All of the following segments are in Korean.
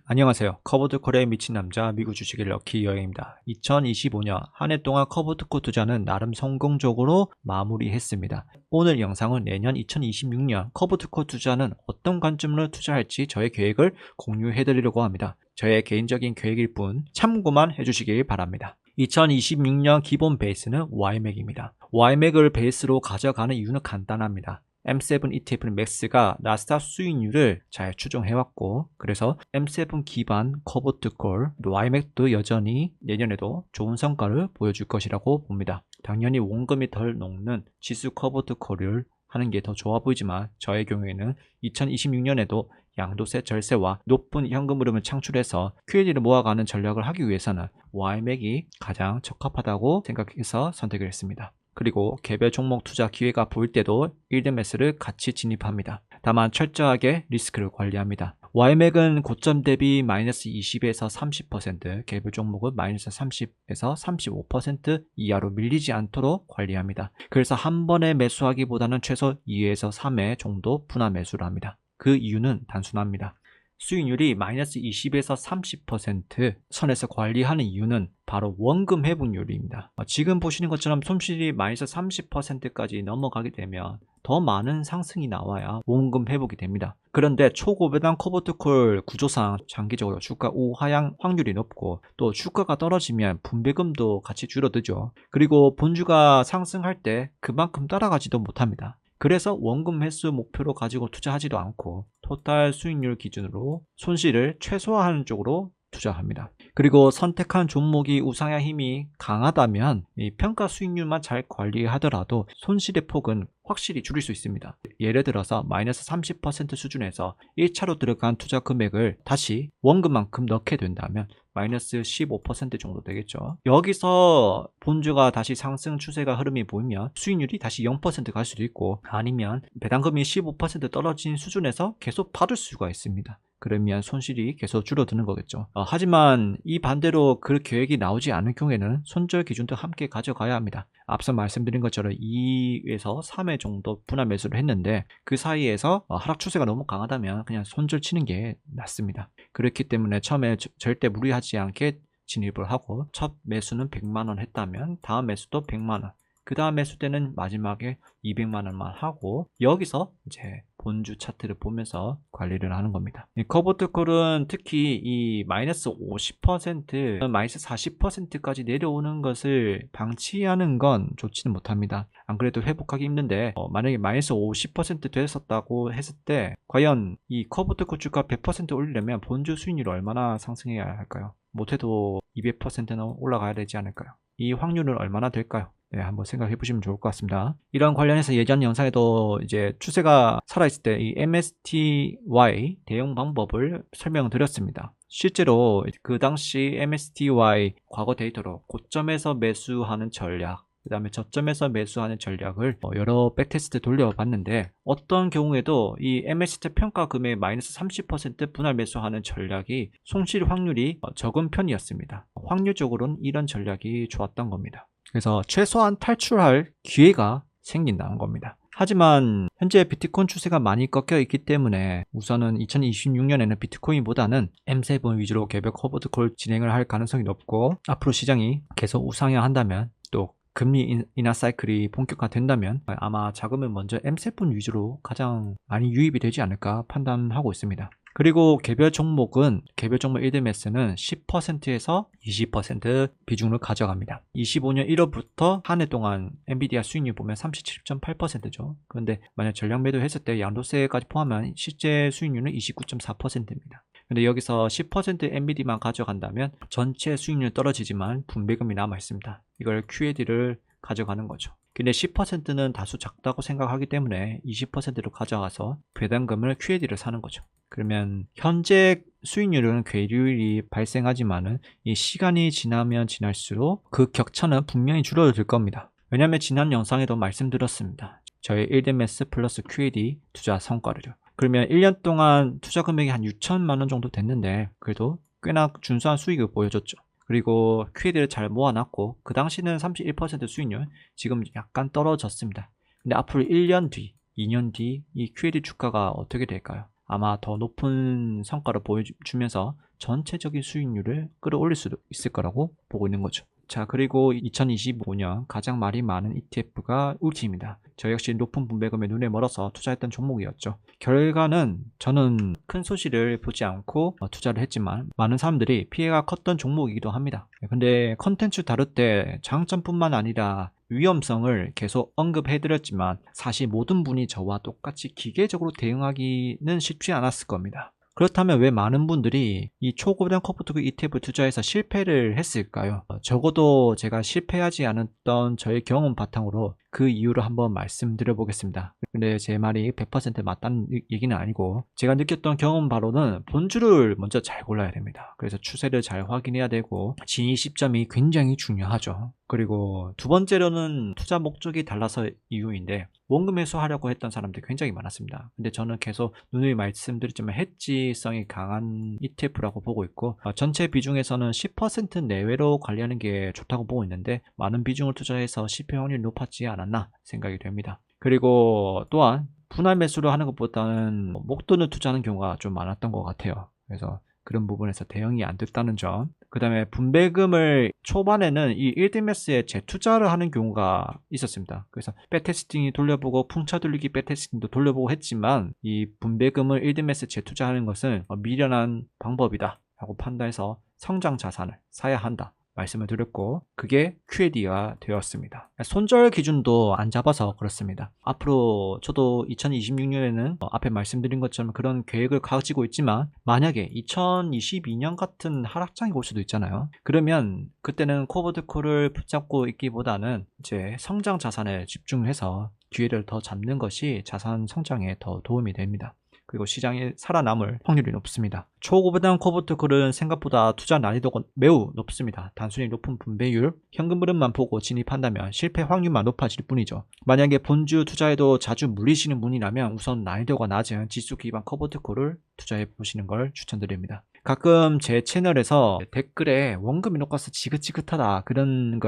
안녕하세요. 커버드콜에 미친 남자 미국 주식의 럭키 여행입니다. 2025년 한 해 동안 커버드콜 투자는 나름 성공적으로 마무리했습니다. 오늘 영상은 내년 2026년 커버드콜 투자는 어떤 관점으로 투자할지 저의 계획을 공유해드리려고 합니다. 저의 개인적인 계획일 뿐 참고만 해주시길 바랍니다. 2026년 기본 베이스는 YMAC입니다. YMAC을 베이스로 가져가는 이유는 간단합니다. M7 ETF 맥스가 나스닥 수익률을 잘 추정해왔고, 그래서 M7 기반 커버드콜 YMAC도 여전히 내년에도 좋은 성과를 보여줄 것이라고 봅니다. 당연히 원금이 덜 녹는 지수 커버드콜을 하는 게 더 좋아 보이지만 저의 경우에는 2026년에도 양도세 절세와 높은 현금 흐름을 창출해서 QL을 모아가는 전략을 하기 위해서는 YMAC이 가장 적합하다고 생각해서 선택을 했습니다. 그리고 개별 종목 투자 기회가 보일 때도 1대 매수를 같이 진입합니다. 다만 철저하게 리스크를 관리합니다. YMAC은 고점 대비 마이너스 20에서 30%, 개별 종목은 마이너스 30에서 35% 이하로 밀리지 않도록 관리합니다. 그래서 한 번에 매수하기보다는 최소 2에서 3회 정도 분할 매수를 합니다. 그 이유는 단순합니다. 수익률이 마이너스 20에서 30% 선에서 관리하는 이유는 바로 원금 회복률입니다. 지금 보시는 것처럼 손실이 마이너스 30%까지 넘어가게 되면 더 많은 상승이 나와야 원금 회복이 됩니다. 그런데 초고배당 커버드콜 구조상 장기적으로 주가 우하향 확률이 높고, 또 주가가 떨어지면 분배금도 같이 줄어들죠. 그리고 본주가 상승할 때 그만큼 따라가지도 못합니다. 그래서 원금 횟수 목표로 가지고 투자하지도 않고 토탈 수익률 기준으로 손실을 최소화하는 쪽으로 투자합니다. 그리고 선택한 종목이 우상향 힘이 강하다면 이 평가 수익률만 잘 관리하더라도 손실의 폭은 확실히 줄일 수 있습니다. 예를 들어서 마이너스 30% 수준에서 1차로 들어간 투자 금액을 다시 원금만큼 넣게 된다면 마이너스 15% 정도 되겠죠. 여기서 본주가 다시 상승 추세가 흐름이 보이면 수익률이 다시 0% 갈 수도 있고, 아니면 배당금이 15% 떨어진 수준에서 계속 받을 수가 있습니다. 그러면 손실이 계속 줄어드는 거겠죠. 하지만 이 반대로 그 계획이 나오지 않을 경우에는 손절 기준도 함께 가져가야 합니다. 앞서 말씀드린 것처럼 2에서 3회 정도 분할 매수를 했는데 그 사이에서 하락 추세가 너무 강하다면 그냥 손절 치는 게 낫습니다. 그렇기 때문에 처음에 절대 무리하지 않게 진입을 하고, 첫 매수는 100만원 했다면 다음 매수도 100만원, 그 다음 매수 때는 마지막에 200만원만 하고, 여기서 이제 본주 차트를 보면서 관리를 하는 겁니다. 커버드콜은 특히 이 마이너스 50%, 마이너스 40%까지 내려오는 것을 방치하는 건 좋지는 못합니다. 안 그래도 회복하기 힘든데, 만약에 마이너스 50% 됐었다고 했을 때 과연 이 커버드콜 주가 100% 올리려면 본주 수익률이 얼마나 상승해야 할까요? 못해도 200%는 올라가야 되지 않을까요? 이 확률은 얼마나 될까요? 네, 한번 생각해 보시면 좋을 것 같습니다. 이런 관련해서 예전 영상에도 이제 추세가 살아있을 때 이 MSTY 대응 방법을 설명드렸습니다. 실제로 그 당시 MSTY 과거 데이터로 고점에서 매수하는 전략, 그 다음에 저점에서 매수하는 전략을 여러 백테스트 돌려봤는데, 어떤 경우에도 이 MST 평가 금액 마이너스 30% 분할 매수하는 전략이 손실 확률이 적은 편이었습니다. 확률적으로는 이런 전략이 좋았던 겁니다. 그래서 최소한 탈출할 기회가 생긴다는 겁니다. 하지만 현재 비트코인 추세가 많이 꺾여 있기 때문에 우선은 2026년에는 비트코인보다는 M7 위주로 개별 커버드콜 진행을 할 가능성이 높고, 앞으로 시장이 계속 우상향 한다면, 또 금리 인하 사이클이 본격화된다면 아마 자금은 먼저 M7 위주로 가장 많이 유입이 되지 않을까 판단하고 있습니다. 그리고 개별 종목 1대 매수는 10%에서 20% 비중을 가져갑니다. 25년 1월부터 한 해 동안 엔비디아 수익률 보면 37.8%죠. 그런데 만약 전량 매도했을 때 양도세까지 포함한 실제 수익률은 29.4%입니다. 근데 여기서 10% 엔비디만 가져간다면 전체 수익률 떨어지지만 분배금이 남아 있습니다. 이걸 QAD를 가져가는 거죠. 근데 10%는 다소 작다고 생각하기 때문에 20%로 가져가서 배당금을 QAD를 사는 거죠. 그러면 현재 수익률은 괴리율이 발생하지만은 이 시간이 지나면 지날수록 그 격차는 분명히 줄어들 겁니다. 왜냐하면 지난 영상에도 말씀드렸습니다. 저의 1대 매스 플러스 QAD 투자 성과를요. 그러면 1년 동안 투자 금액이 한 6천만 원 정도 됐는데 그래도 꽤나 준수한 수익을 보여줬죠. 그리고 QAD를 잘 모아놨고, 그 당시는 31% 수익률, 지금 약간 떨어졌습니다. 근데 앞으로 1년 뒤, 2년 뒤 이 QAD 주가가 어떻게 될까요? 아마 더 높은 성과를 보여주면서 전체적인 수익률을 끌어올릴 수도 있을 거라고 보고 있는 거죠. 자, 그리고 2025년 가장 말이 많은 ETF가 울티입니다. 저 역시 높은 분배금에 눈에 멀어서 투자했던 종목이었죠. 결과는 저는 큰 소식을 보지 않고 투자를 했지만 많은 사람들이 피해가 컸던 종목이기도 합니다. 근데 컨텐츠 다룰 때 장점뿐만 아니라 위험성을 계속 언급해드렸지만 사실 모든 분이 저와 똑같이 기계적으로 대응하기는 쉽지 않았을 겁니다. 그렇다면 왜 많은 분들이 이 초고령 커브투 ETF 투자에서 실패를 했을까요? 적어도 제가 실패하지 않았던 저의 경험 바탕으로 그 이유를 한번 말씀드려 보겠습니다. 근데 제 말이 100% 맞다는 얘기는 아니고 제가 느꼈던 경험 바로는 본주를 먼저 잘 골라야 됩니다. 그래서 추세를 잘 확인해야 되고 진입 시점이 굉장히 중요하죠. 그리고 두 번째로는 투자 목적이 달라서 이유인데 원금 회수하려고 했던 사람들이 굉장히 많았습니다. 근데 저는 계속 누누이 말씀드렸지만 해지성이 강한 ETF라고 보고 있고 전체 비중에서는 10% 내외로 관리하는 게 좋다고 보고 있는데 많은 비중을 투자해서 실패 확률이 높았지 않았나 생각이 됩니다. 그리고 또한 분할 매수를 하는 것보다는 목돈을 투자하는 경우가 좀 많았던 것 같아요. 그래서 그런 부분에서 대응이 안 됐다는 점. 그 다음에 분배금을 초반에는 이 1DMS에 재투자를 하는 경우가 있었습니다. 그래서 백테스팅이 돌려보고 풍차 돌리기 백테스팅도 돌려보고 했지만 이 분배금을 1DMS에 재투자하는 것은 미련한 방법이다 라고 판단해서 성장 자산을 사야 한다 말씀을 드렸고 그게 QAD가 되었습니다. 손절 기준도 안 잡아서 그렇습니다. 앞으로 저도 2026년에는 앞에 말씀드린 것처럼 그런 계획을 가지고 있지만 만약에 2022년 같은 하락장이 올 수도 있잖아요. 그러면 그때는 코버드콜을 붙잡고 있기보다는 이제 성장 자산에 집중해서 기회를 더 잡는 것이 자산 성장에 더 도움이 됩니다. 그리고 시장이 살아남을 확률이 높습니다. 초고부담 코버트콜은 생각보다 투자 난이도가 매우 높습니다. 단순히 높은 분배율, 현금 흐름만 보고 진입한다면 실패 확률만 높아질 뿐이죠. 만약에 본주 투자에도 자주 물리시는 분이라면 우선 난이도가 낮은 지수 기반 코버트콜을 투자해 보시는 걸 추천드립니다. 가끔 제 채널에서 댓글에 원금 인허가서 지긋지긋하다 이런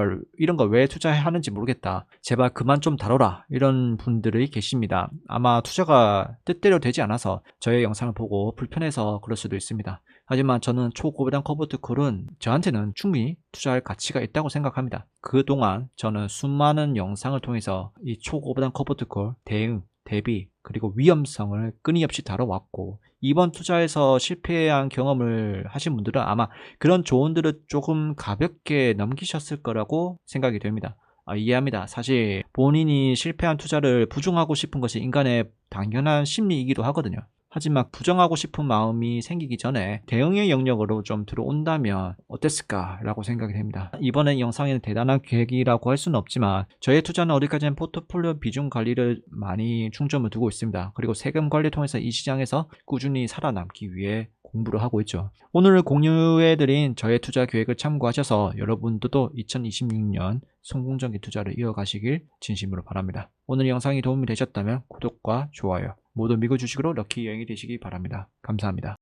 걸 왜 투자하는지 모르겠다 제발 그만 좀 다뤄라 이런 분들이 계십니다. 아마 투자가 뜻대로 되지 않아서 저의 영상을 보고 불편해서 그럴 수도 있습니다. 하지만 저는 초고부담 코버트콜은 저한테는 충분히 투자할 가치가 있다고 생각합니다. 그동안 저는 수많은 영상을 통해서 이 초고부담 코버트콜 대응, 대비 그리고 위험성을 끊임없이 다뤄왔고 이번 투자에서 실패한 경험을 하신 분들은 아마 그런 조언들을 조금 가볍게 넘기셨을 거라고 생각이 됩니다. 이해합니다. 사실 본인이 실패한 투자를 부정하고 싶은 것이 인간의 당연한 심리이기도 하거든요. 하지만 부정하고 싶은 마음이 생기기 전에 대응의 영역으로 좀 들어온다면 어땠을까라고 생각이 됩니다. 이번에 영상에는 대단한 계획이라고 할 수는 없지만 저의 투자는 어디까지는 포트폴리오 비중 관리를 많이 중점을 두고 있습니다. 그리고 세금 관리 통해서 이 시장에서 꾸준히 살아남기 위해 공부를 하고 있죠. 오늘 공유해드린 저의 투자 계획을 참고하셔서 여러분들도 2026년 성공적인 투자를 이어가시길 진심으로 바랍니다. 오늘 영상이 도움이 되셨다면 구독과 좋아요 모두 미국 주식으로 럭키 여행이 되시기 바랍니다. 감사합니다.